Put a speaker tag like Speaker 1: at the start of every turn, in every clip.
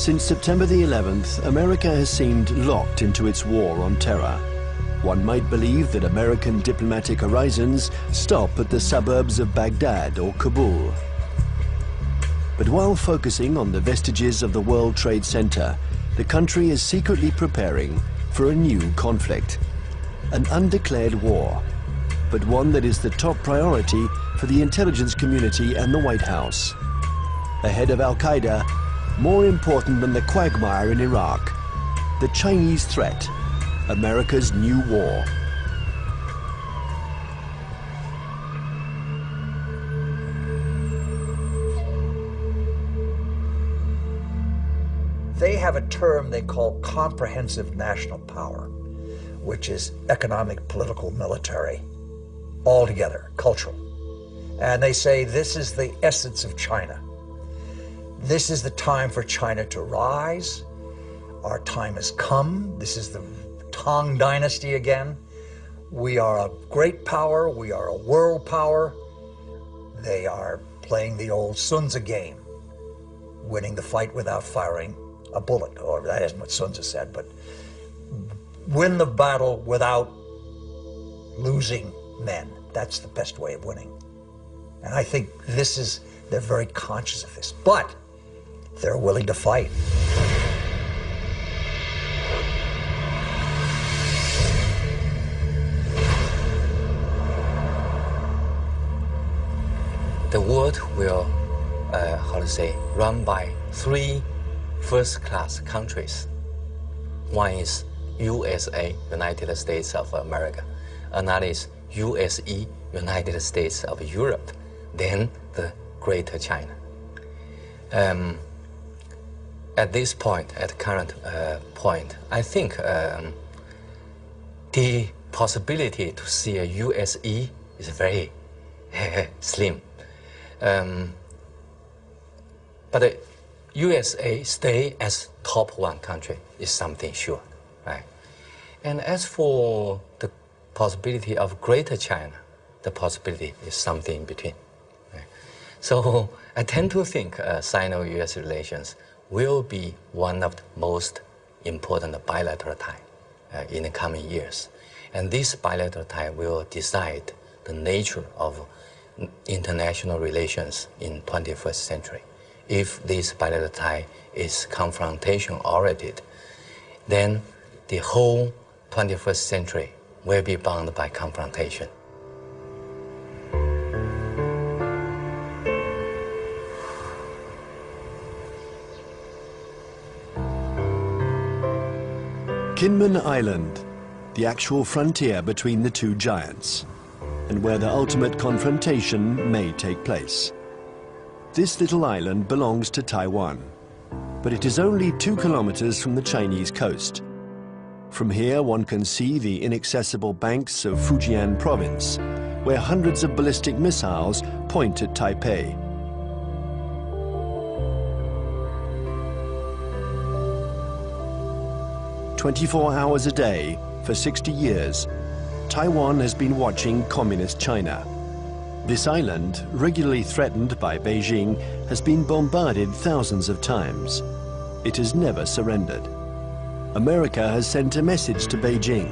Speaker 1: Since September the 11th, America has seemed locked into its war on terror. One might believe that American diplomatic horizons stop at the suburbs of Baghdad or Kabul. But while focusing on the vestiges of the World Trade Center, the country is secretly preparing for a new conflict. An undeclared war, but one that is the top priority for the intelligence community and the White House. Ahead of Al-Qaeda, more important than the quagmire in Iraq, the Chinese threat, America's new war.
Speaker 2: They have a term they call comprehensive national power, which is economic, political, military, all together, cultural. And they say this is the essence of China. This is the time for China to rise. Our time has come. This is the Tang Dynasty again. We are a great power. We are a world power. They are playing the old Sun Tzu game, winning the fight without firing a bullet, or that isn't what Sun Tzu said, but win the battle without losing men. That's the best way of winning. And I think they're very conscious of this, but they're willing to fight.
Speaker 3: The world will, run by three first-class countries. One is USA, United States of America. Another is USE, United States of Europe. Then the Greater China. At this point, at the current point, I think the possibility to see a USE is very slim. But the USA stay as top one country is something sure, right? And as for the possibility of Greater China, the possibility is something in between. Right? So I tend to think Sino-US relations will be one of the most important bilateral ties in the coming years. And this bilateral tie will decide the nature of international relations in 21st century. If this bilateral tie is confrontation-oriented, then the whole 21st century will be bound by confrontation.
Speaker 1: Kinmen Island, the actual frontier between the two giants, and where the ultimate confrontation may take place. This little island belongs to Taiwan, but it is only 2 kilometers from the Chinese coast. From here, one can see the inaccessible banks of Fujian province, where hundreds of ballistic missiles point at Taipei. "24 hours a day, for 60 years, Taiwan has been watching Communist China. This island, regularly threatened by Beijing, has been bombarded thousands of times. It has never surrendered. America has sent a message to Beijing.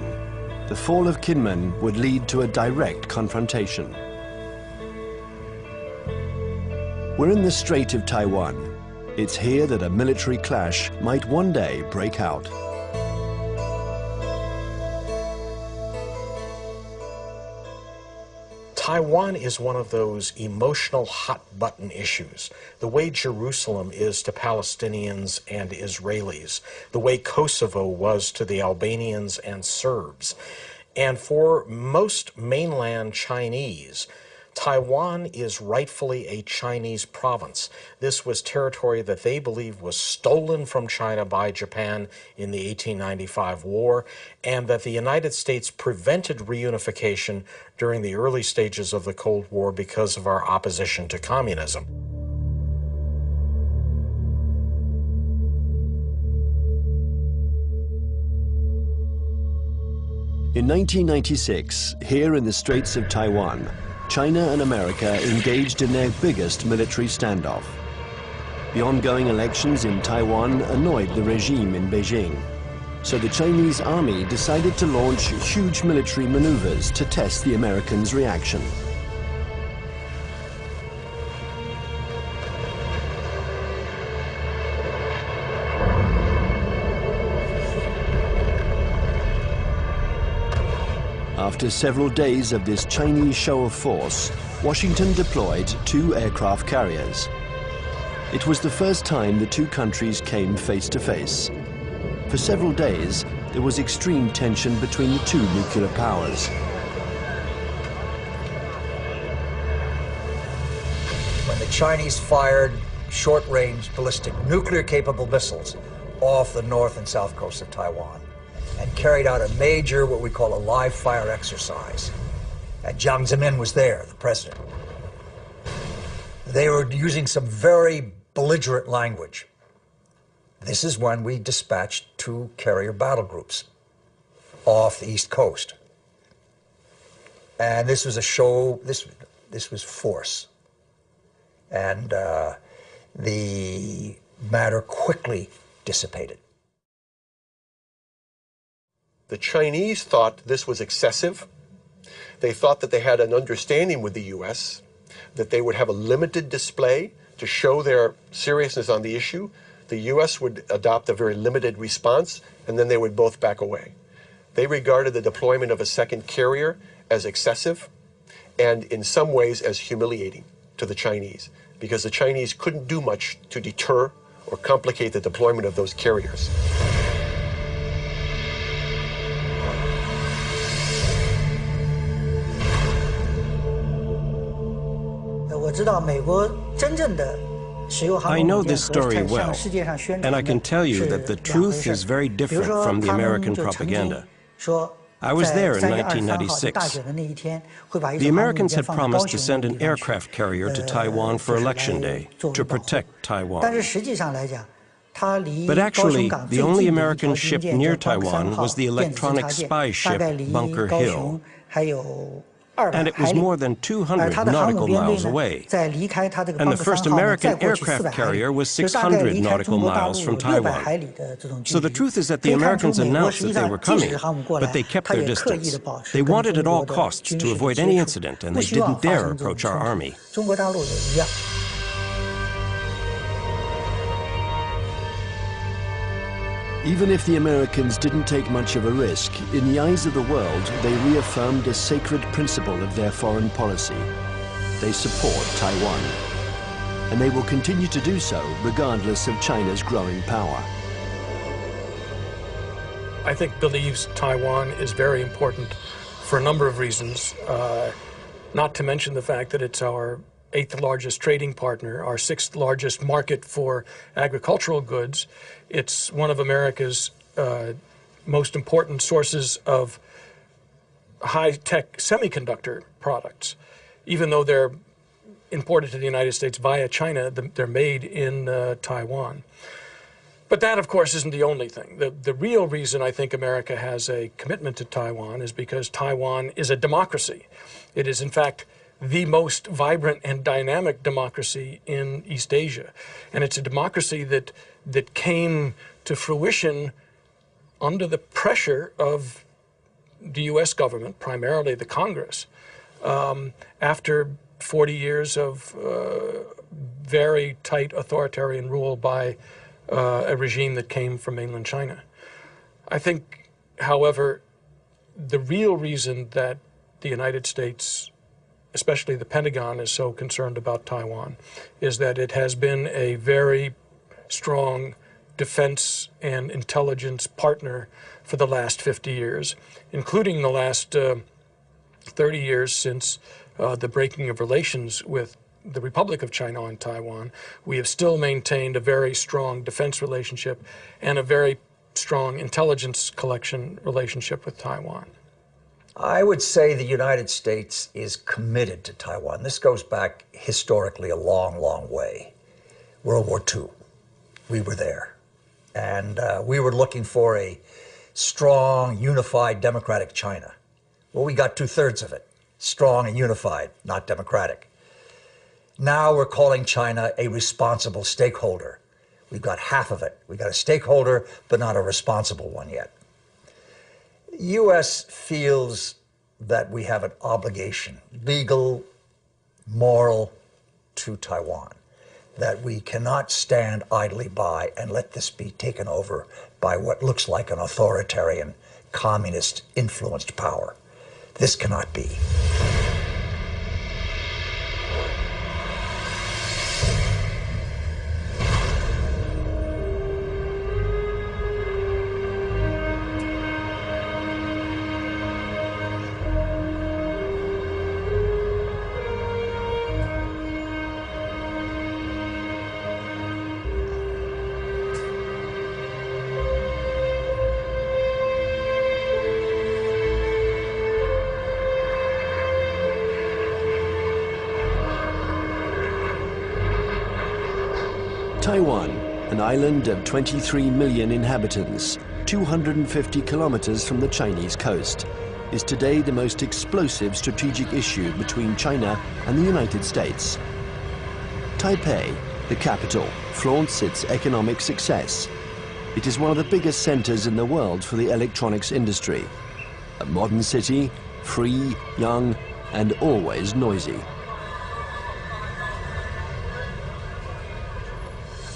Speaker 1: The fall of Kinmen would lead to a direct confrontation. We're in the Strait of Taiwan. It's here that a military clash might one day break out.
Speaker 4: Taiwan is one of those emotional hot-button issues, the way Jerusalem is to Palestinians and Israelis, the way Kosovo was to the Albanians and Serbs. And for most mainland Chinese, Taiwan is rightfully a Chinese province. This was territory that they believe was stolen from China by Japan in the 1895 war, and that the United States prevented reunification during the early stages of the Cold War because of our opposition to communism.
Speaker 1: In 1996, here in the Straits of Taiwan, China and America engaged in their biggest military standoff. The ongoing elections in Taiwan annoyed the regime in Beijing. So the Chinese army decided to launch huge military maneuvers to test the Americans' reaction. After several days of this Chinese show of force, Washington deployed 2 aircraft carriers. It was the first time the two countries came face to face. For several days, there was extreme tension between the two nuclear powers.
Speaker 2: When the Chinese fired short-range ballistic nuclear-capable missiles off the north and south coast of Taiwan and carried out a major, what we call a live-fire exercise. And Jiang Zemin was there, the president. They were using some very belligerent language. This is when we dispatched 2 carrier battle groups off the East Coast. And this was a show, this was force. And the matter quickly dissipated.
Speaker 5: The Chinese thought this was excessive. They thought that they had an understanding with the U.S., that they would have a limited display to show their seriousness on the issue. The U.S. would adopt a very limited response, and then they would both back away. They regarded the deployment of a second carrier as excessive and in some ways as humiliating to the Chinese, because the Chinese couldn't do much to deter or complicate the deployment of those carriers.
Speaker 6: 我知道美国真正的
Speaker 7: I know this story well, and I can tell you that the truth is very different from the American propaganda. I was there in 1996. The Americans had promised to send an aircraft carrier to Taiwan for Election Day to protect Taiwan. But actually, the only American ship near Taiwan was the electronic spy ship Bunker Hill. And it was more than 200 nautical miles away. And the first American aircraft carrier was 600 nautical miles from Taiwan. So the truth is that the Americans announced that they were coming, but they kept their distance. They wanted at all costs to avoid any incident, and they didn't dare approach our army.
Speaker 1: Even if the Americans didn't take much of a risk, in the eyes of the world, they reaffirmed a sacred principle of their foreign policy. They support Taiwan. And they will continue to do so, regardless of China's growing power.
Speaker 8: I think believes Taiwan is very important for a number of reasons, not to mention the fact that it's our 8th largest trading partner, our 6th largest market for agricultural goods. It's one of America's most important sources of high-tech semiconductor products. Even though they're imported to the United States via China, they're made in Taiwan. But that, of course, isn't the only thing. The real reason I think America has a commitment to Taiwan is because Taiwan is a democracy. It is, in fact, the most vibrant and dynamic democracy in East Asia. And it's a democracy that came to fruition under the pressure of the U.S. government, primarily the Congress, after 40 years of very tight authoritarian rule by a regime that came from mainland China. I think, however, the real reason that the United States, especially the Pentagon, is so concerned about Taiwan is that it has been a very strong defense and intelligence partner for the last 50 years, including the last 30 years since the breaking of relations with the Republic of China on Taiwan. We have still maintained a very strong defense relationship and a very strong intelligence collection relationship with Taiwan.
Speaker 2: I would say the United States is committed to Taiwan. This goes back historically a long, long way. World War II, we were there. And we were looking for a strong, unified, democratic China. Well, we got 2/3 of it. Strong and unified, not democratic. Now we're calling China a responsible stakeholder. We've got half of it. We've got a stakeholder, but not a responsible one yet. The U.S. feels that we have an obligation, legal, moral, to Taiwan, that we cannot stand idly by and let this be taken over by what looks like an authoritarian, communist-influenced power. This cannot be.
Speaker 1: Taiwan, an island of 23 million inhabitants, 250 kilometers from the Chinese coast, is today the most explosive strategic issue between China and the United States. Taipei, the capital, flaunts its economic success. It is one of the biggest centers in the world for the electronics industry. A modern city, free, young, and always noisy.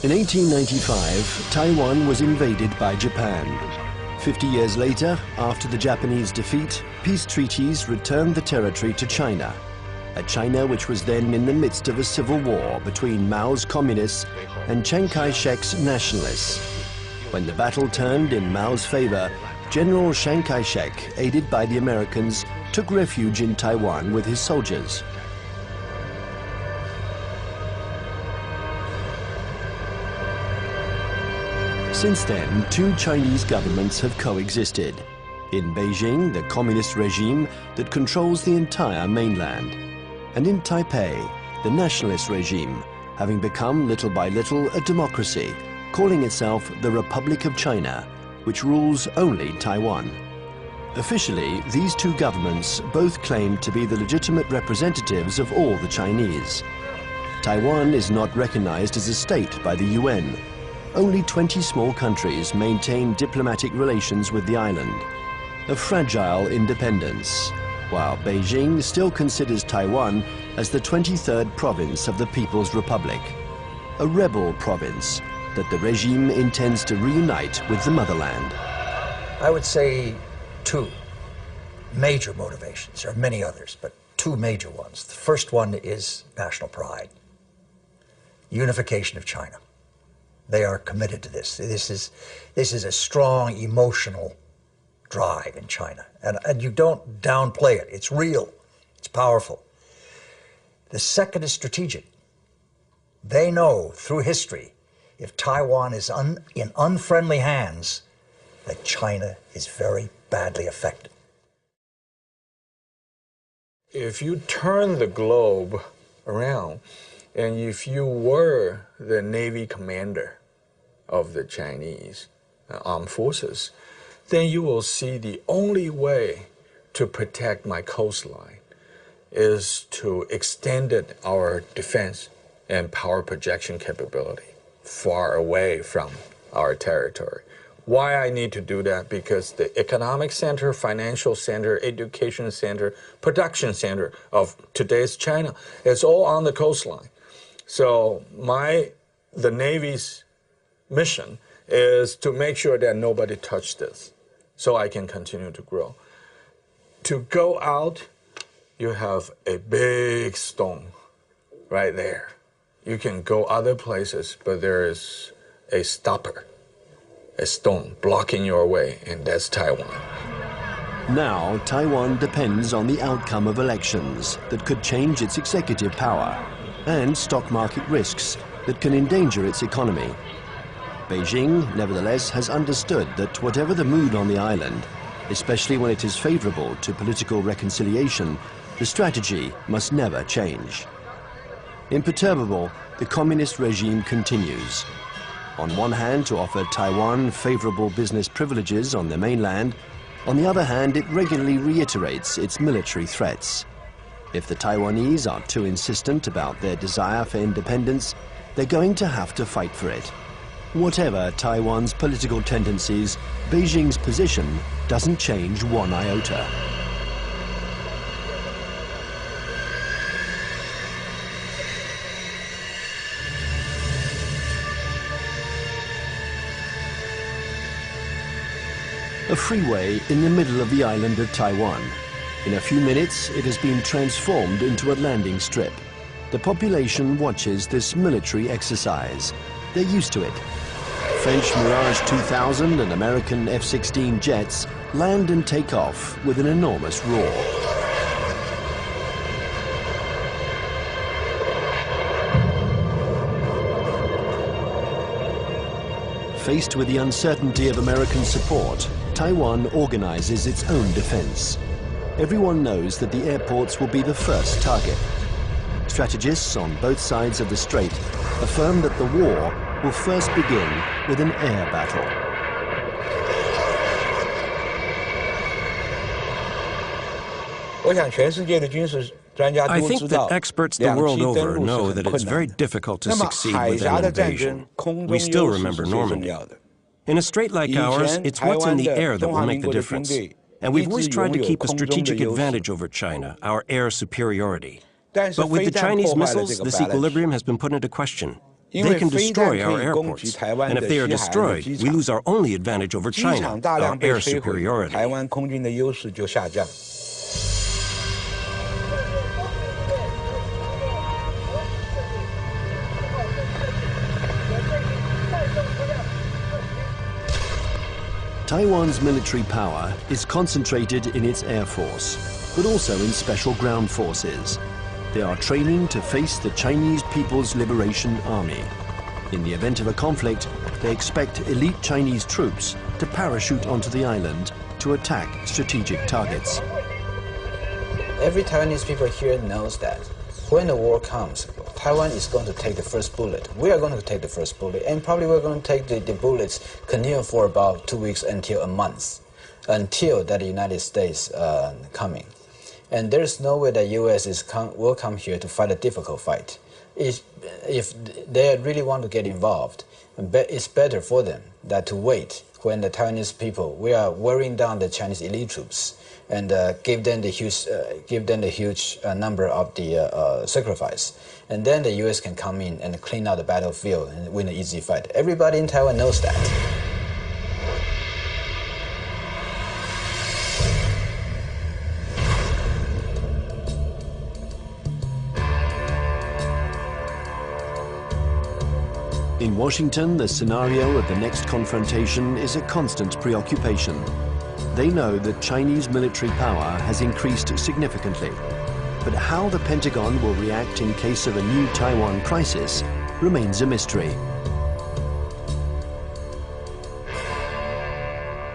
Speaker 1: In 1895, Taiwan was invaded by Japan. 50 years later, after the Japanese defeat, peace treaties returned the territory to China, a China which was then in the midst of a civil war between Mao's communists and Chiang Kai-shek's nationalists. When the battle turned in Mao's favor, General Chiang Kai-shek, aided by the Americans, took refuge in Taiwan with his soldiers. Since then, two Chinese governments have coexisted. In Beijing, the communist regime that controls the entire mainland. And in Taipei, the nationalist regime, having become little by little a democracy, calling itself the Republic of China, which rules only Taiwan. Officially, these two governments both claim to be the legitimate representatives of all the Chinese. Taiwan is not recognized as a state by the UN. Only 20 small countries maintain diplomatic relations with the island, a fragile independence, while Beijing still considers Taiwan as the 23rd province of the People's Republic, a rebel province that the regime intends to reunite with the motherland.
Speaker 2: I would say two major motivations. There are many others, but two major ones. The first one is national pride, unification of China. They are committed to this. This is a strong emotional drive in China. And you don't downplay it. It's real. It's powerful. The second is strategic. They know through history, if Taiwan is in unfriendly hands, that China is very badly affected.
Speaker 9: If you turn the globe around, and if you were the Navy commander of the Chinese armed forces, then you will see the only way to protect my coastline is to extend our defense and power projection capability far away from our territory. Why I need to do that? Because the economic center, financial center, education center, production center of today's China is all on the coastline. So the Navy's mission is to make sure that nobody touched this so I can continue to grow. To go out, you have a big stone right there. You can go other places, but there is a stopper, a stone blocking your way, and that's Taiwan.
Speaker 1: Now, Taiwan depends on the outcome of elections that could change its executive power, and stock market risks that can endanger its economy. Beijing, nevertheless, has understood that whatever the mood on the island, especially when it is favorable to political reconciliation, the strategy must never change. Imperturbable, the communist regime continues. On one hand, to offer Taiwan favorable business privileges on the mainland. On the other hand, it regularly reiterates its military threats. If the Taiwanese are too insistent about their desire for independence, they're going to have to fight for it. Whatever Taiwan's political tendencies, Beijing's position doesn't change one iota. A freeway in the middle of the island of Taiwan. In a few minutes, it has been transformed into a landing strip. The population watches this military exercise. They're used to it. French Mirage 2000 and American F-16 jets land and take off with an enormous roar. Faced with the uncertainty of American support, Taiwan organizes its own defense. Everyone knows that the airports will be the first target. Strategists on both sides of the strait affirm that the war will first begin with an air battle.
Speaker 7: I think that experts the world over know that it's very difficult to succeed with an invasion. We still remember Normandy. In a strait like ours, it's what's in the air that will make the difference. And we've always tried to keep a strategic advantage over China, our air superiority. But with the Chinese missiles, this equilibrium has been put into question. They can destroy our airports, and if they are destroyed, we lose our only advantage over China, our air superiority.
Speaker 1: Taiwan's military power is concentrated in its air force, but also in special ground forces. They are training to face the Chinese People's Liberation Army. In the event of a conflict, they expect elite Chinese troops to parachute onto the island to attack strategic targets.
Speaker 10: Every Taiwanese people here knows that when the war comes, Taiwan is going to take the first bullet. We are going to take the first bullet, and probably we're going to take the bullets continue for about 2 weeks until a month, until that the United States coming. And there's no way that U.S. will come here to fight a difficult fight. If they really want to get involved, it's better for them that to wait when the Taiwanese people, we are wearing down the Chinese elite troops and give them the huge number of the sacrifice. And then the U.S. can come in and clean out the battlefield and win an easy fight. Everybody in Taiwan knows that.
Speaker 1: In Washington, the scenario of the next confrontation is a constant preoccupation. They know that Chinese military power has increased significantly. But how the Pentagon will react in case of a new Taiwan crisis remains a mystery.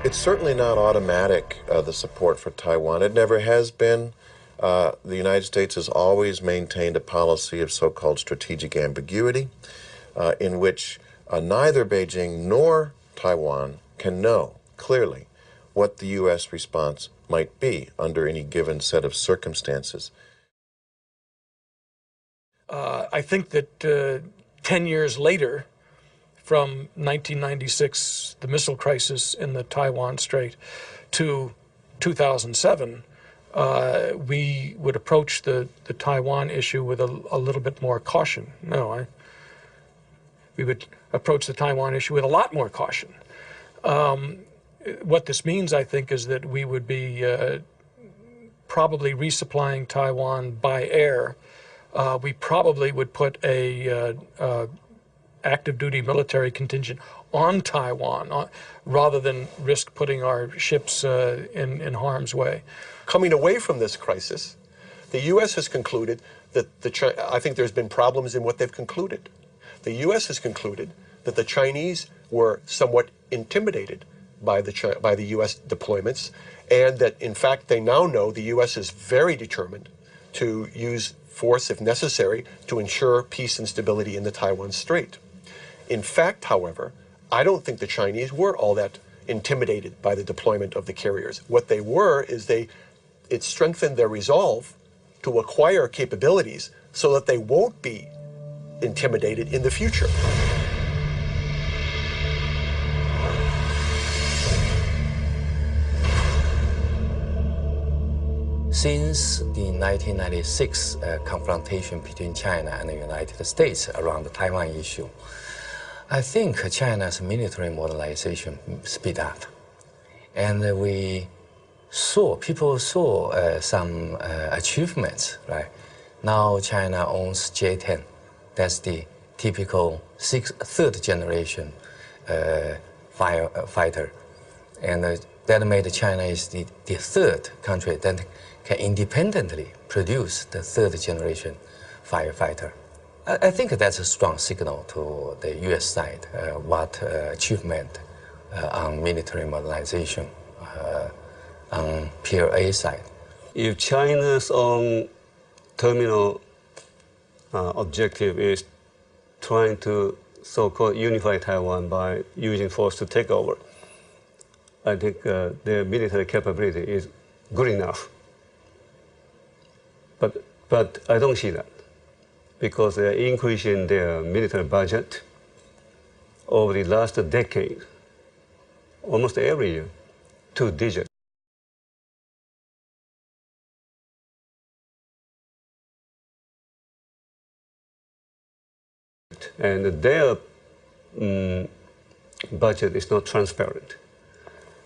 Speaker 5: It's certainly not automatic, the support for Taiwan. It never has been. The United States has always maintained a policy of so-called strategic ambiguity, in which neither Beijing nor Taiwan can know clearly what the U.S. response might be under any given set of circumstances.
Speaker 8: I think that 10 years later, from 1996, the missile crisis in the Taiwan Strait, to 2007, we would approach the Taiwan issue with a little bit more caution. We would approach the Taiwan issue with a lot more caution. What this means, I think, is that we would be probably resupplying Taiwan by air. We probably would put a active duty military contingent on Taiwan rather than risk putting our ships in harm's way.
Speaker 5: Coming away from this crisis, the U.S. has concluded that I think there's been problems in what they've concluded. The U.S. has concluded that the Chinese were somewhat intimidated by the U.S. deployments, and that in fact they now know the U.S. is very determined to use force if necessary to ensure peace and stability in the Taiwan Strait. In fact, however, I don't think the Chinese were all that intimidated by the deployment of the carriers. What they were is it strengthened their resolve to acquire capabilities so that they won't be intimidated in the future.
Speaker 3: Since the 1996 confrontation between China and the United States around the Taiwan issue, I think China's military modernization speed up. And people saw some achievements, right? Now China owns J-10. That's the typical third generation fighter. And that made China is the third country that can independently produce the third generation firefighter. I think that's a strong signal to the US side, what achievement on military modernization on PLA side.
Speaker 11: If China's own terminal objective is trying to so-called unify Taiwan by using force to take over, I think their military capability is good enough. But I don't see that, because they're increasing their military budget over the last decade, almost every year, 2 digits. And their budget is not transparent.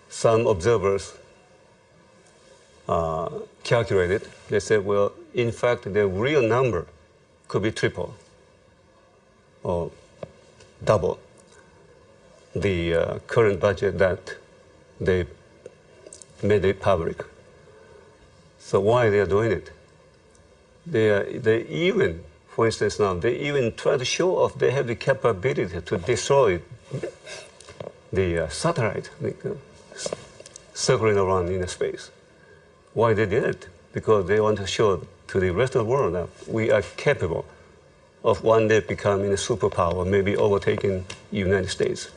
Speaker 11: Some observers calculated, they said, well, in fact, the real number could be triple or double the current budget that they made it public. So why they are doing it? They even, for instance now, they even try to show off they have the capability to destroy the satellite circling around in space. Why they did it? Because they want to show to the rest of the world that we are capable of one day becoming a superpower, maybe overtaking the United States.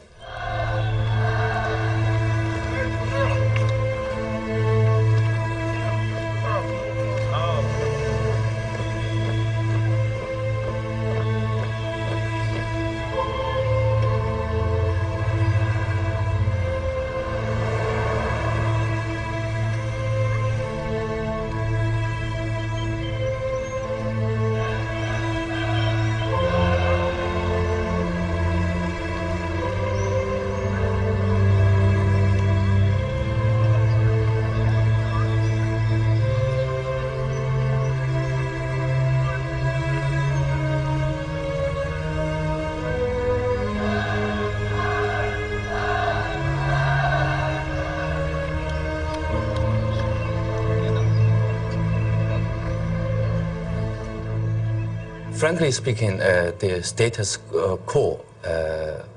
Speaker 3: Frankly speaking, the status quo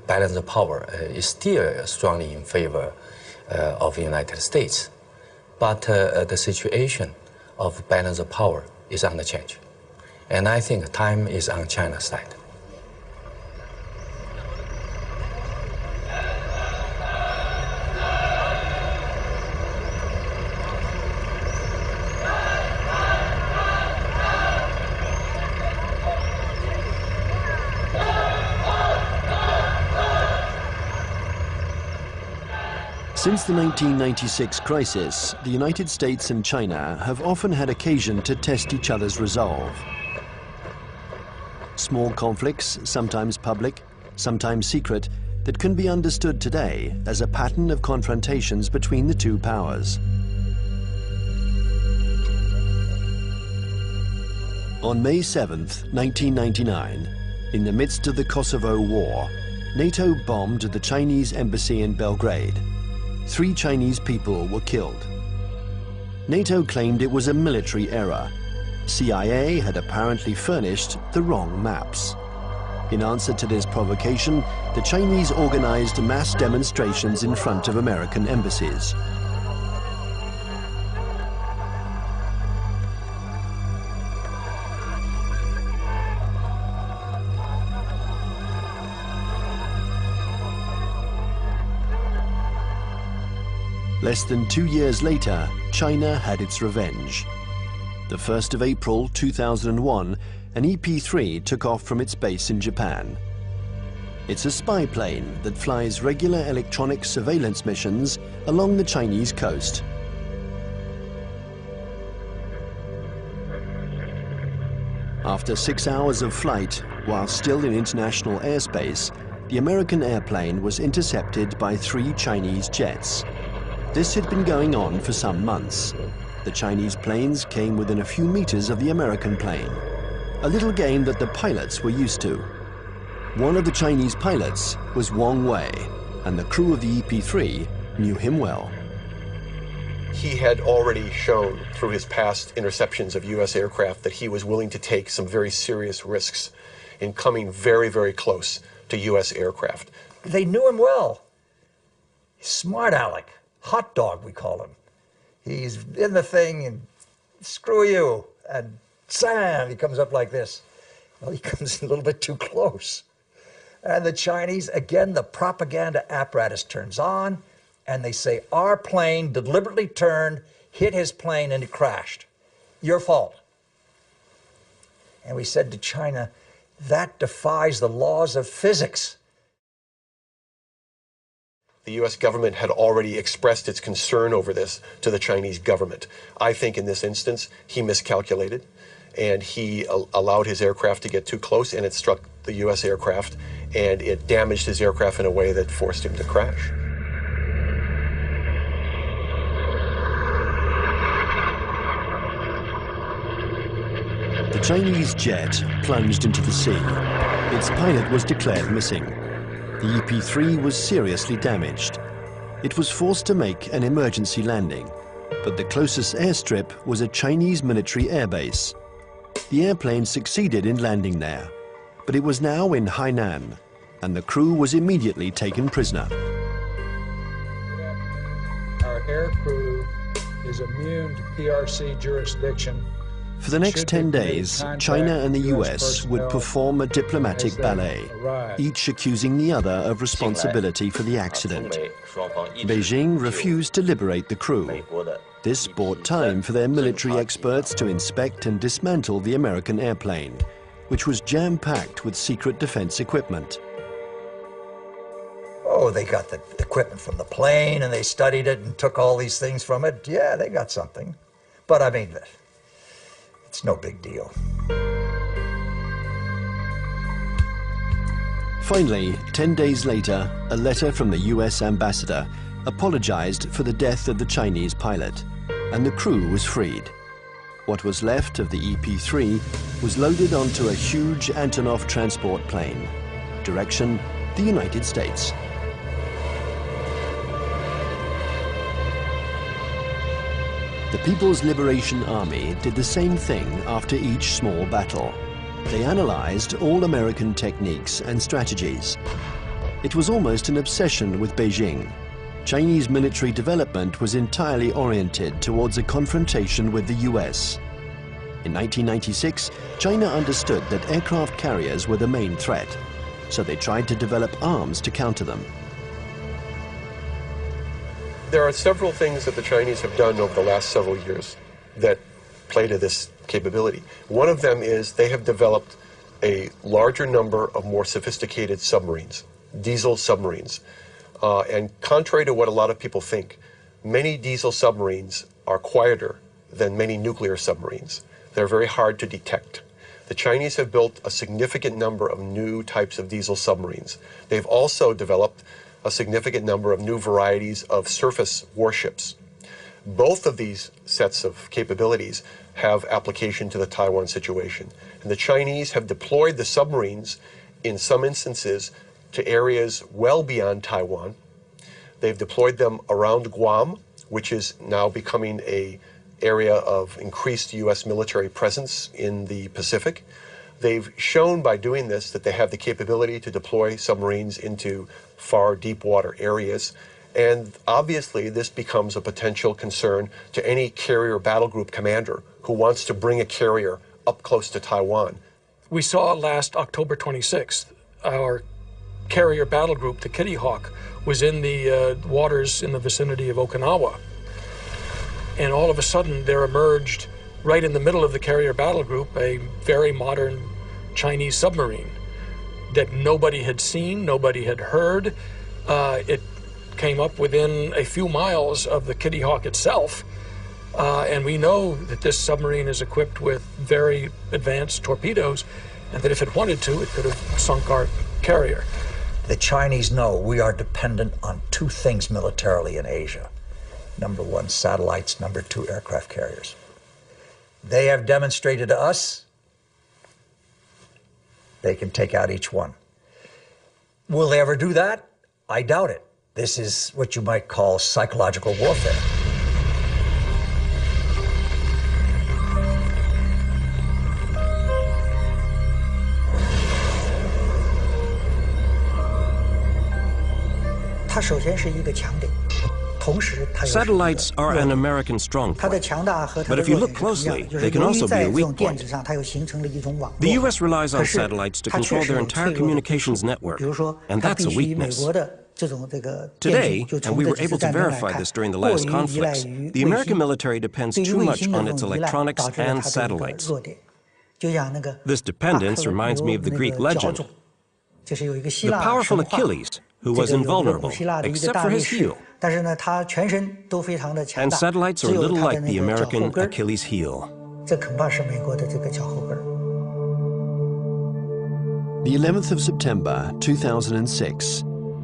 Speaker 3: balance of power is still strongly in favor of the United States. But the situation of balance of power is under change. And I think time is on China's side.
Speaker 1: Since the 1996 crisis, the United States and China have often had occasion to test each other's resolve. Small conflicts, sometimes public, sometimes secret, that can be understood today as a pattern of confrontations between the two powers. On May 7th, 1999, in the midst of the Kosovo War, NATO bombed the Chinese embassy in Belgrade. 3 Chinese people were killed. NATO claimed it was a military error. CIA had apparently furnished the wrong maps. In answer to this provocation, the Chinese organized mass demonstrations in front of American embassies. Less than 2 years later, China had its revenge. The 1st of April 2001, an EP-3 took off from its base in Japan. It's a spy plane that flies regular electronic surveillance missions along the Chinese coast. After 6 hours of flight, while still in international airspace, the American airplane was intercepted by 3 Chinese jets. This had been going on for some months. The Chinese planes came within a few meters of the American plane, a little game that the pilots were used to. One of the Chinese pilots was Wang Wei, and the crew of the EP-3 knew him well.
Speaker 5: He had already shown through his past interceptions of U.S. aircraft that he was willing to take some very serious risks in coming very, very close to U.S. aircraft.
Speaker 2: They knew him well. Smart Alec, hot dog we call him. He's in the thing and screw you, and Sam, he comes up like this. Well, he comes a little bit too close. And the Chinese, again, the propaganda apparatus turns on, and they say, our plane deliberately turned, hit his plane, and it crashed. Your fault. And we said to China, that defies the laws of physics.
Speaker 5: The U.S. government had already expressed its concern over this to the Chinese government. I think in this instance, he miscalculated, and he allowed his aircraft to get too close, and it struck the U.S. aircraft, and it damaged his aircraft in a way that forced him to crash.
Speaker 1: The Chinese jet plunged into the sea. Its pilot was declared missing. The EP-3 was seriously damaged. It was forced to make an emergency landing, but the closest airstrip was a Chinese military airbase. The airplane succeeded in landing there, but it was now in Hainan, and the crew was immediately taken prisoner.
Speaker 12: Our air crew is immune to PRC jurisdiction.
Speaker 1: For the next 10 days, China and the US would perform a diplomatic ballet, each accusing the other of responsibility for the accident. Beijing refused to liberate the crew. This bought time for their military experts to inspect and dismantle the American airplane, which was jam-packed with secret defense equipment.
Speaker 2: Oh, they got the equipment from the plane, and they studied it and took all these things from it. Yeah, they got something. But I mean, it's no big deal.
Speaker 1: Finally, 10 days later, a letter from the US ambassador apologized for the death of the Chinese pilot, and the crew was freed. What was left of the EP-3 was loaded onto a huge Antonov transport plane. Direction, the United States. The People's Liberation Army did the same thing after each small battle. They analyzed all American techniques and strategies. It was almost an obsession with Beijing. Chinese military development was entirely oriented towards a confrontation with the US. In 1996, China understood that aircraft carriers were the main threat, so they tried to develop arms to counter them.
Speaker 5: There are several things that the Chinese have done over the last several years that play to this capability. One of them is they have developed a larger number of more sophisticated submarines, diesel submarines. And contrary to what a lot of people think, many diesel submarines are quieter than many nuclear submarines. They're very hard to detect. The Chinese have built a significant number of new types of diesel submarines. They've also developed a significant number of new varieties of surface warships. Both of these sets of capabilities have application to the Taiwan situation. And the Chinese have deployed the submarines in some instances to areas well beyond Taiwan. They've deployed them around Guam, which is now becoming an area of increased U.S. military presence in the Pacific. They've shown by doing this that they have the capability to deploy submarines into far deep water areas. And obviously, this becomes a potential concern to any carrier battle group commander who wants to bring a carrier up close to Taiwan.
Speaker 8: We saw last October 26th, our carrier battle group, the Kitty Hawk, was in the waters in the vicinity of Okinawa. And all of a sudden, there emerged right in the middle of the carrier battle group, a very modern Chinese submarine that nobody had seen, nobody had heard. It came up within a few miles of the Kitty Hawk itself. And we know that this submarine is equipped with very advanced torpedoes, and that if it wanted to, it could have sunk our carrier.
Speaker 2: The Chinese know we are dependent on two things militarily in Asia. Number one, satellites. Number two, aircraft carriers. They have demonstrated to us they can take out each one. Will they ever do that? I doubt it. This is what you might call psychological warfare.
Speaker 7: Satellites are an American strong point. But if you look closely, they can also be a weak point. The U.S. relies on satellites to control their entire communications network, and that's a weakness. Today, and we were able to verify this during the last conflicts, the American military depends too much on its electronics and satellites. This dependence reminds me of the Greek legend. The powerful Achilles, who was invulnerable, except for his heel. And satellites are a little like the American Achilles heel.
Speaker 1: The 11th of September 2006,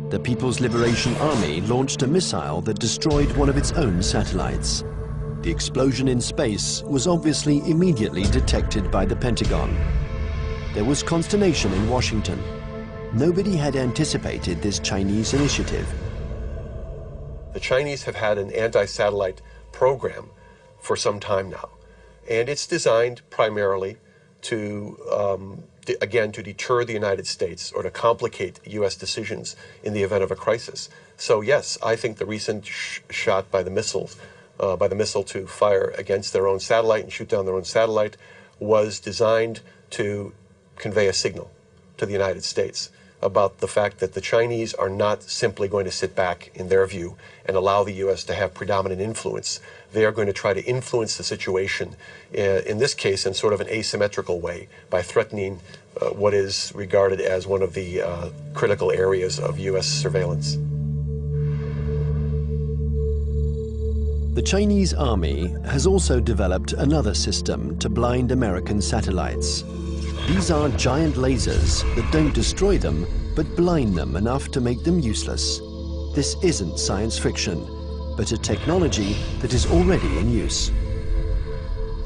Speaker 1: the People's Liberation Army launched a missile that destroyed one of its own satellites. The explosion in space was obviously immediately detected by the Pentagon. There was consternation in Washington. Nobody had anticipated this Chinese initiative.
Speaker 5: The Chinese have had an anti-satellite program for some time now, and it's designed primarily to, again, to deter the United States or to complicate U.S. decisions in the event of a crisis. So yes, I think the recent shot by the missile to fire against their own satellite and shoot down their own satellite was designed to convey a signal to the United States about the fact that the Chinese are not simply going to sit back, in their view, and allow the U.S. to have predominant influence. They are going to try to influence the situation, in this case, in sort of an asymmetrical way, by threatening what is regarded as one of the critical areas of U.S. surveillance.
Speaker 1: The Chinese army has also developed another system to blind American satellites. These are giant lasers that don't destroy them, but blind them enough to make them useless. This isn't science fiction, but a technology that is already in use.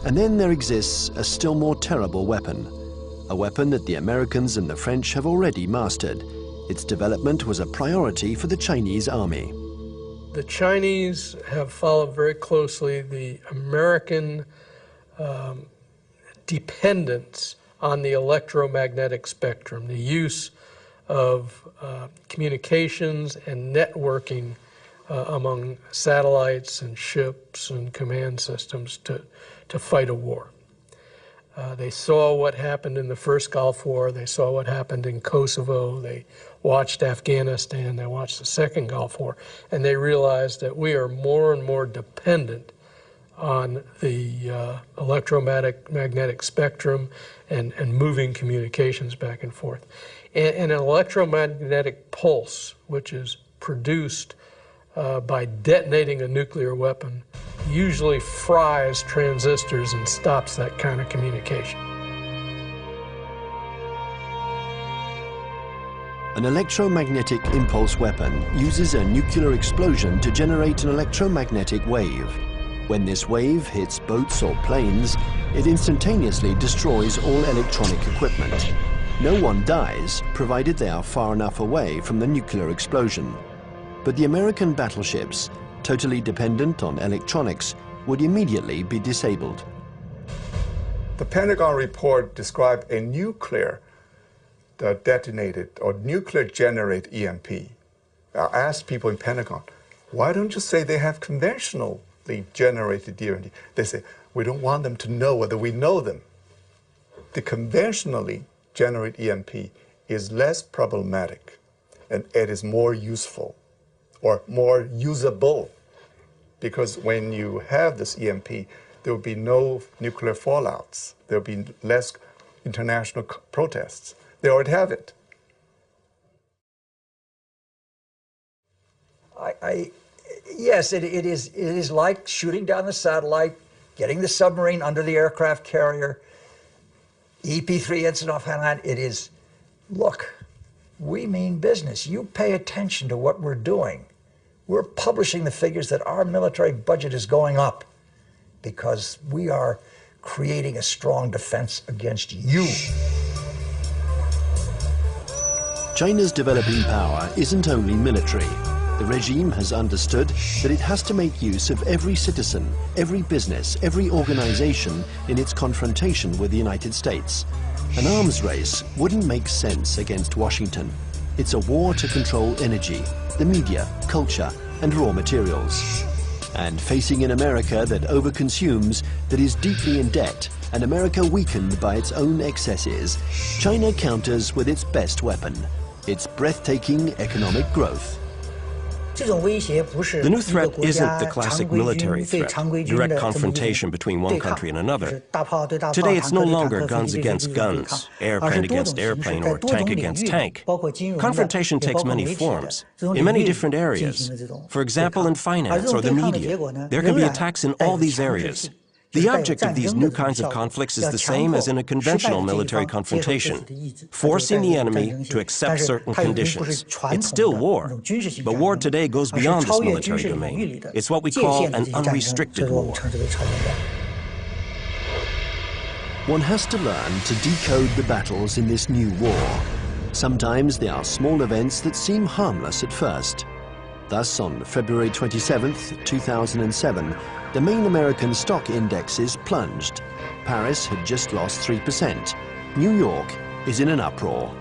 Speaker 1: And then there exists a still more terrible weapon, a weapon that the Americans and the French have already mastered. Its development was a priority for the Chinese army.
Speaker 8: The Chinese have followed very closely the American dependence on the electromagnetic spectrum, the use of communications and networking among satellites and ships and command systems to fight a war. They saw what happened in the first Gulf War, they saw what happened in Kosovo, they watched Afghanistan, they watched the second Gulf War, and they realized that we are more and more dependent on the electromagnetic spectrum and moving communications back and forth. And an electromagnetic pulse, which is produced by detonating a nuclear weapon, usually fries transistors and stops that kind of communication.
Speaker 1: An electromagnetic impulse weapon uses a nuclear explosion to generate an electromagnetic wave. When this wave hits boats or planes, it instantaneously destroys all electronic equipment. No one dies, provided they are far enough away from the nuclear explosion. But the American battleships, totally dependent on electronics, would immediately be disabled.
Speaker 13: The Pentagon report described a nuclear detonated or nuclear generate EMP. I asked people in Pentagon, why don't you say they have conventional generated EMP? They say, we don't want them to know whether we know them. The conventionally generated EMP is less problematic and it is more useful or more usable, because when you have this EMP, there would be no nuclear fallouts. There would be less international protests. They already have it.
Speaker 2: Yes, it is like shooting down the satellite, getting the submarine under the aircraft carrier, EP3 incident off Hainan. It is, look, we mean business. You pay attention to what we're doing. We're publishing the figures that our military budget is going up because we are creating a strong defense against you.
Speaker 1: China's developing power isn't only military. The regime has understood that it has to make use of every citizen, every business, every organization in its confrontation with the United States. An arms race wouldn't make sense against Washington. It's a war to control energy, the media, culture, and raw materials. And facing an America that overconsumes, that is deeply in debt, an America weakened by its own excesses, China counters with its best weapon, its breathtaking economic growth.
Speaker 7: The new threat isn't the classic military threat, direct confrontation between one country and another. Today it's no longer guns against guns, airplane against airplane, or tank against tank. Confrontation takes many forms, in many different areas. For example, in finance or the media, there can be attacks in all these areas. The object of these new kinds of conflicts is the same as in a conventional military confrontation, forcing the enemy to accept certain conditions. It's still war, but war today goes beyond this military domain. It's what we call an unrestricted war.
Speaker 1: One has to learn to decode the battles in this new war. Sometimes they are small events that seem harmless at first. Thus, on February 27th, 2007, the main American stock indexes plunged. Paris had just lost 3%. New York is in an uproar.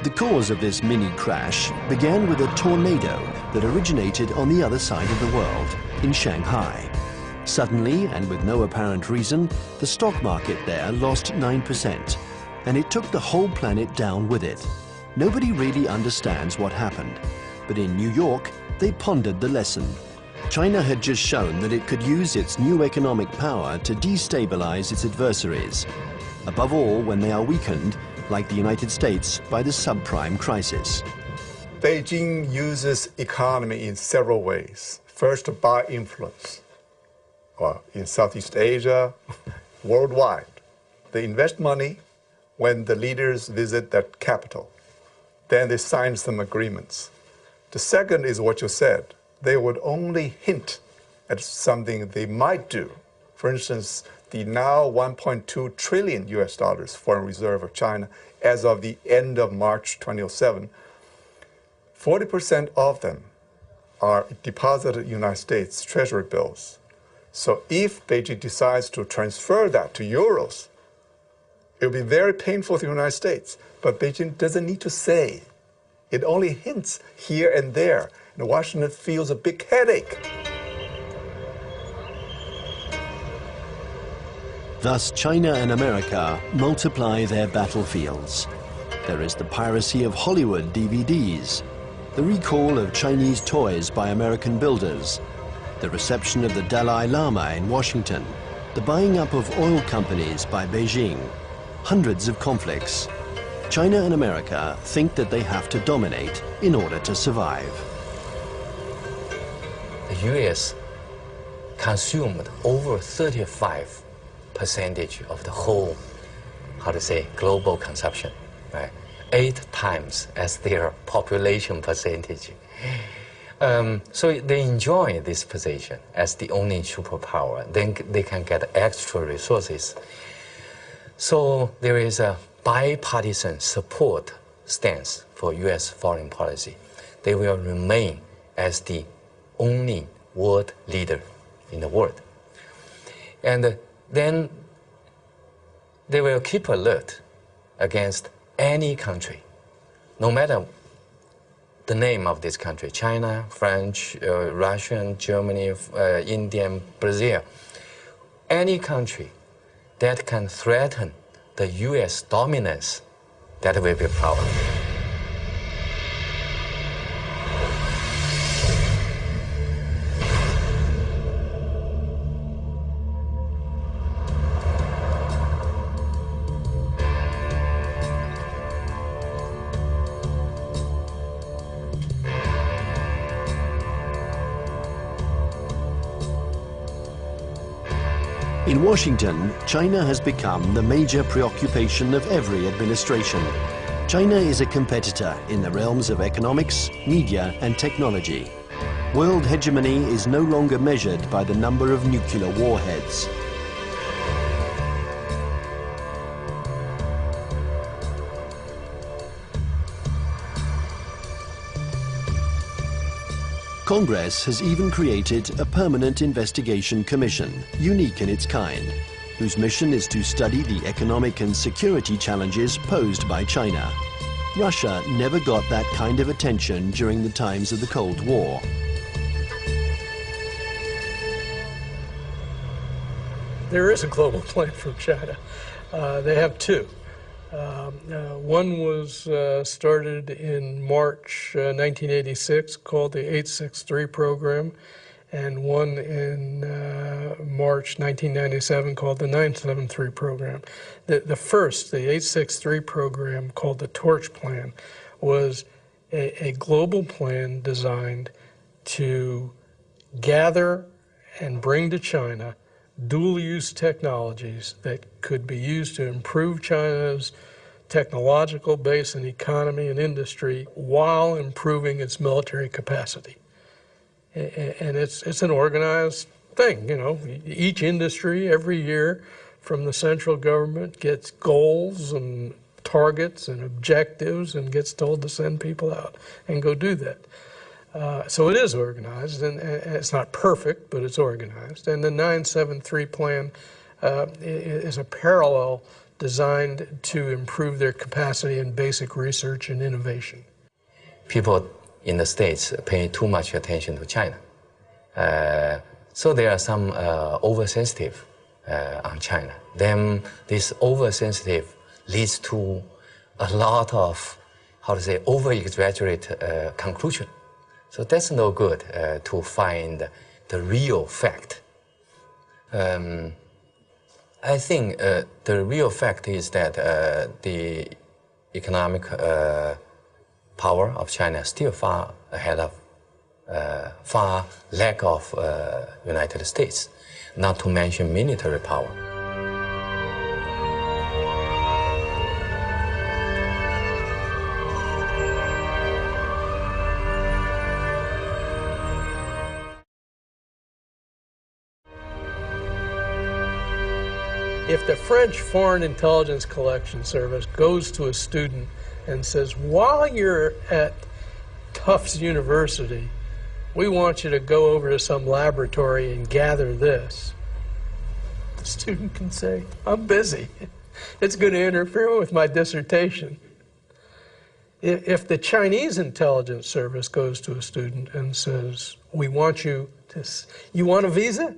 Speaker 1: The cause of this mini crash began with a tornado that originated on the other side of the world, in Shanghai. Suddenly, and with no apparent reason, the stock market there lost 9%, and it took the whole planet down with it. Nobody really understands what happened, but in New York, they pondered the lesson. China had just shown that it could use its new economic power to destabilize its adversaries, above all when they are weakened, like the United States, by the subprime crisis.
Speaker 13: Beijing uses economy in several ways. First, by influence. In Southeast Asia, worldwide. They invest money when the leaders visit that capital. Then they sign some agreements. The second is what you said. They would only hint at something they might do. For instance, the now $1.2 trillion foreign reserve of China as of the end of March 2007, 40% of them are deposited in United States Treasury bills. So if Beijing decides to transfer that to euros, it will be very painful to the United States. But Beijing doesn't need to say. It only hints here and there. And Washington feels a big headache.
Speaker 1: Thus, China and America multiply their battlefields. There is the piracy of Hollywood DVDs, the recall of Chinese toys by American builders, the reception of the Dalai Lama in Washington, the buying up of oil companies by Beijing, hundreds of conflicts. China and America think that they have to dominate in order to survive.
Speaker 3: The U.S. consumed over 35% of the whole, global consumption, right? 8 times as their population percentage. So they enjoy this position as the only superpower. Then they can get extra resources. So there is a bipartisan support stance for U.S. foreign policy. They will remain as the only world leader in the world. And then they will keep alert against any country, no matter the name of this country, China, French, Russian, Germany, Indian, Brazil, any country that can threaten the U.S. dominance, that will be a problem.
Speaker 1: In Washington, China has become the major preoccupation of every administration. China is a competitor in the realms of economics, media, and technology. World hegemony is no longer measured by the number of nuclear warheads. Congress has even created a permanent investigation commission, unique in its kind, whose mission is to study the economic and security challenges posed by China. Russia never got that kind of attention during the times of the Cold War.
Speaker 8: There is a global plan from China. They have two. One was started in March 1986, called the 863 program, and one in March 1997 called the 973 program. The first, the 863 program, called the Torch Plan, was a global plan designed to gather and bring to China dual-use technologies that could be used to improve China's technological base and economy and industry while improving its military capacity. And it's an organized thing, you know. Each industry every year from the central government gets goals and targets and objectives and gets told to send people out and go do that. So it is organized, and it's not perfect, but it's organized. And the 973 plan is a parallel designed to improve their capacity in basic research and innovation.
Speaker 3: People in the States pay too much attention to China. So there are some oversensitive on China. Then this oversensitive leads to a lot of, over-exaggerate conclusion. So that's no good to find the real fact. I think the real fact is that the economic power of China is still far ahead of, far lack of United States, not to mention military power.
Speaker 8: If the French Foreign Intelligence Collection Service goes to a student and says, while you're at Tufts University, we want you to go over to some laboratory and gather this, the student can say, I'm busy. It's going to interfere with my dissertation. If the Chinese intelligence service goes to a student and says, we want you to, you want a visa?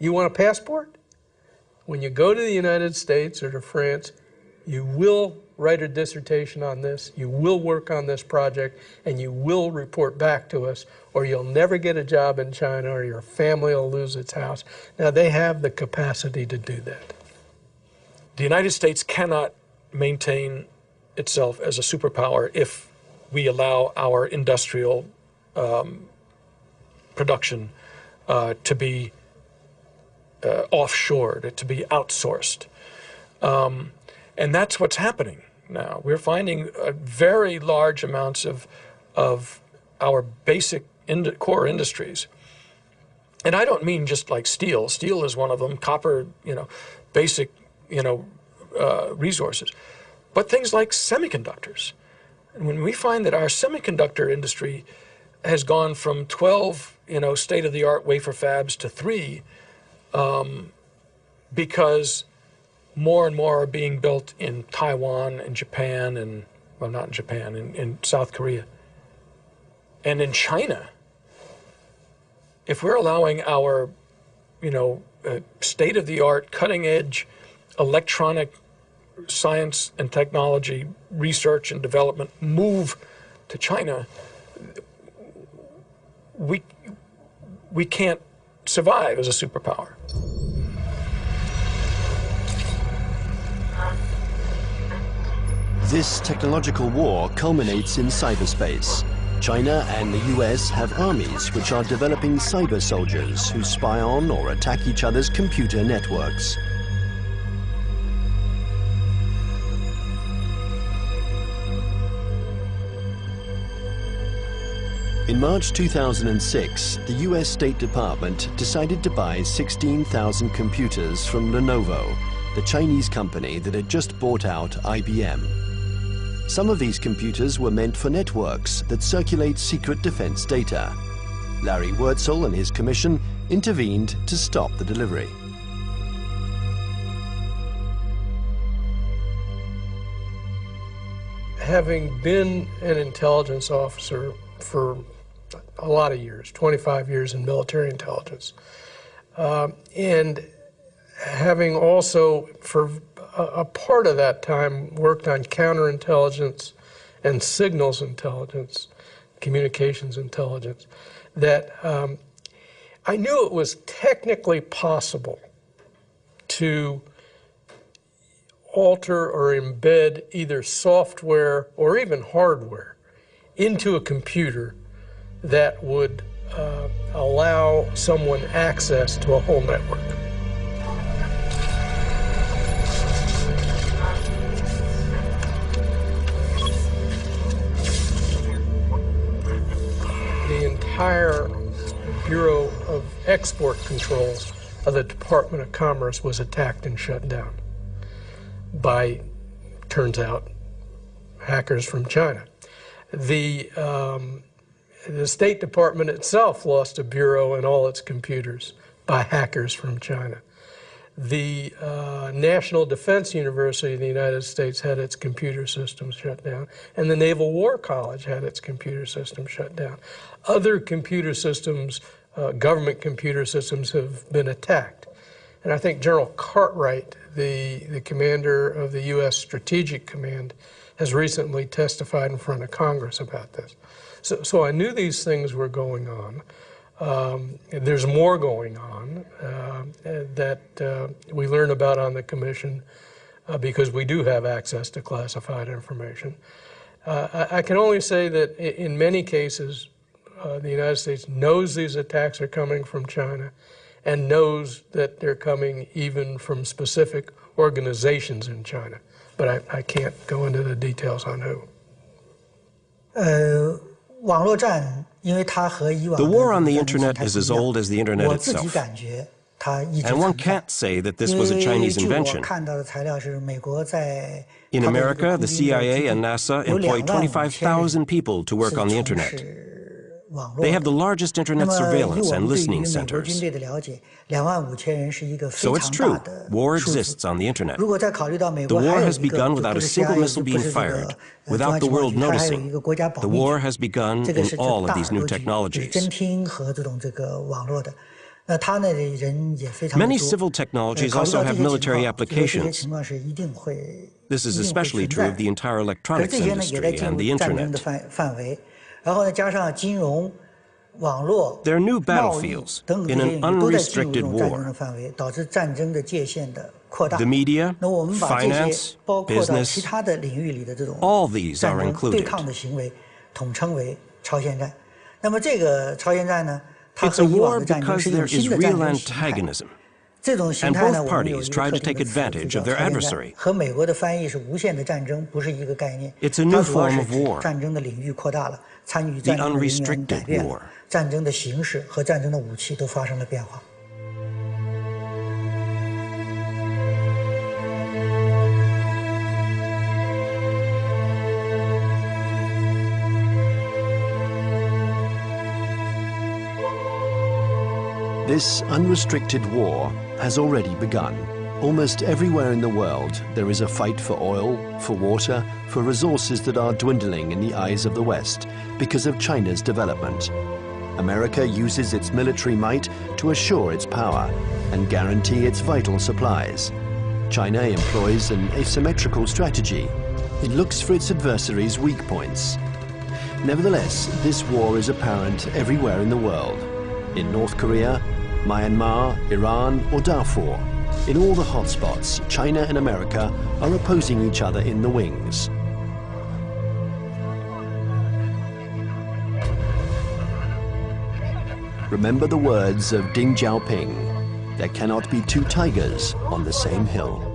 Speaker 8: You want a passport? When you go to the United States or to France, you will write a dissertation on this, you will work on this project, and you will report back to us, or you'll never get a job in China, or your family will lose its house. Now, they have the capacity to do that. The United States cannot maintain itself as a superpower if we allow our industrial production to be offshored, to be outsourced. And that's what's happening now. We're finding very large amounts of our basic core industries. And I don't mean just like steel. Steel is one of them, copper, basic, resources. But things like semiconductors. And when we find that our semiconductor industry has gone from 12, state-of-the-art wafer fabs to 3, because more and more are being built in Taiwan and Japan and, well, not in Japan, in South Korea. And in China, if we're allowing our, state-of-the-art, cutting-edge electronic science and technology research and development move to China, we can't survive as a superpower.
Speaker 1: This technological war culminates in cyberspace. China and the US have armies which are developing cyber soldiers who spy on or attack each other's computer networks. In March 2006, the US State Department decided to buy 16,000 computers from Lenovo, the Chinese company that had just bought out IBM. Some of these computers were meant for networks that circulate secret defense data. Larry Wurtzel and his commission intervened to stop the delivery.
Speaker 8: Having been an intelligence officer for a lot of years, 25 years in military intelligence, and having also for a part of that time worked on counterintelligence and signals intelligence, communications intelligence, that I knew it was technically possible to alter or embed either software or even hardware into a computer that would allow someone access to a whole network. The entire Bureau of Export Controls of the Department of Commerce was attacked and shut down by, turns out, hackers from China. The State Department itself lost a bureau and all its computers by hackers from China. The National Defense University of the United States had its computer systems shut down, and the Naval War College had its computer system shut down. Other computer systems, government computer systems, have been attacked. And I think General Cartwright, the commander of the U.S. Strategic Command, has recently testified in front of Congress about this. So I knew these things were going on. There's more going on that we learn about on the Commission because we do have access to classified information. I can only say that in many cases, the United States knows these attacks are coming from China and knows that they're coming even from specific organizations in China. But I can't go into the details on who.
Speaker 7: The war on the internet is as old as the internet itself. And one can't say that this was a Chinese invention. In America, the CIA and NASA employ 25,000 people to work on the internet. They have the largest internet surveillance and listening centers. So it's true, war exists on the internet. The war has begun without a single missile being fired, without the world noticing. The war has begun in all of these new technologies. Many civil technologies also have military applications. This is especially true of the entire electronics industry and the internet. They're new battlefields in an unrestricted war. The media, finance, business, all these are included. It's a war because there is real antagonism, and both parties try to take advantage of their adversary. It's a new form of war, the unrestricted war.
Speaker 1: This unrestricted war has already begun. Almost everywhere in the world, there is a fight for oil, for water, for resources that are dwindling in the eyes of the West because of China's development. America uses its military might to assure its power and guarantee its vital supplies. China employs an asymmetrical strategy. It looks for its adversaries' weak points. Nevertheless, this war is apparent everywhere in the world. In North Korea, Myanmar, Iran, or Darfur, in all the hotspots, China and America are opposing each other in the wings. Remember the words of Deng Xiaoping: there cannot be two tigers on the same hill.